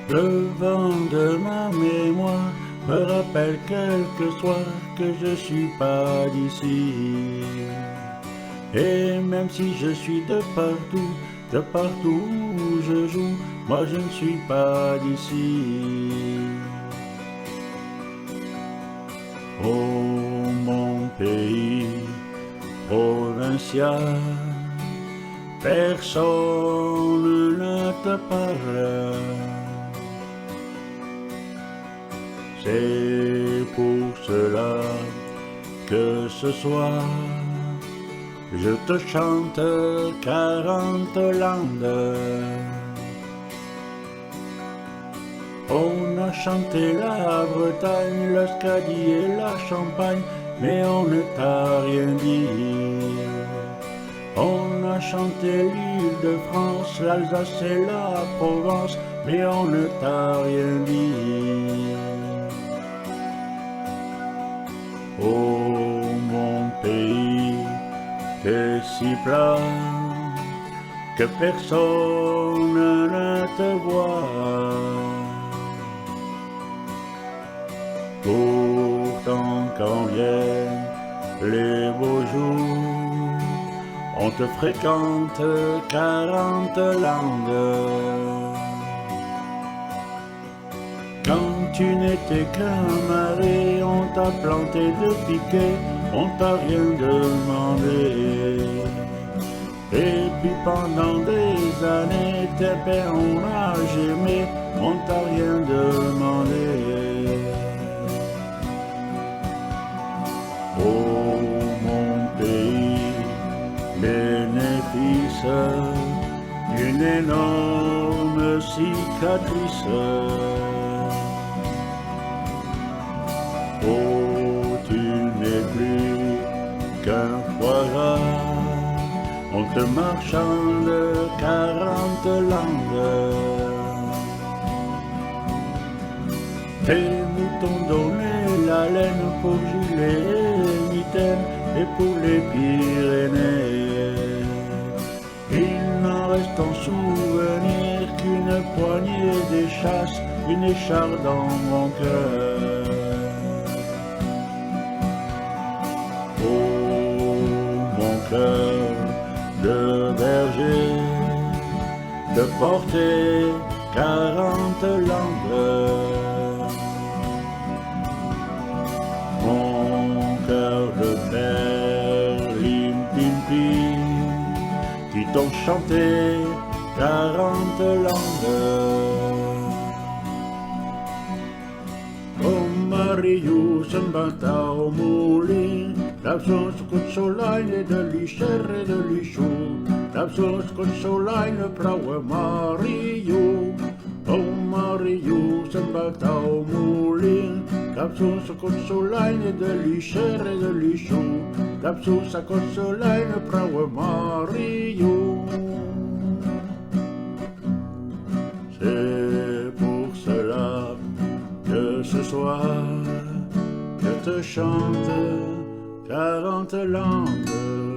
Le vent de ma mémoire me rappelle quelques soirs que je suis pas d'ici. Et même si je suis de partout où je joue, moi je ne suis pas d'ici. Oh mon pays provincial, personne ne te parle. C'est pour cela que ce soir je te chante 40 langues. On a chanté la Bretagne, le Scadie et la Champagne, mais on ne t'a rien dit. On a chanté l'île de France, l'Alsace et la Provence, mais on ne t'a rien dit. Oh mon pays, t'es si plat que personne ne te voit. Pourtant quand viennent les beaux jours, on te fréquente 40 langues. Quand tu n'étais qu'un marais, on t'a planté de piquets, on t'a rien demandé. Et puis pendant des années, tes pères on a gémé, on t'a rien demandé. Oh mon pays, bénéfice d'une énorme cicatrice. Oh, tu n'es plus qu'un foie gras, on te marchande 40 langues. Tes moutons donnaient la laine pour Gilet et Mitaine et pour les Pyrénées. Il n'en reste en souvenir qu'une poignée d'échasses, une écharpe dans mon cœur. Oh, mon cœur de berger, de porter 40 langues. Mon cœur de père, limpimpi, qui t'ont chanté 40 langues. Oh Mariu Sembantao Muli, Lapsos Kutsolaine de Licher et de Lichou, Lapsos Kutsolaine Prawe Mariu. Oh Mariu Sembantao Muli, Lapsos Kutsolaine de Licher et de Lichou, Lapsos Kutsolaine Prawe Mariu. C'est pour cela que ce soir je te chante 40 langues.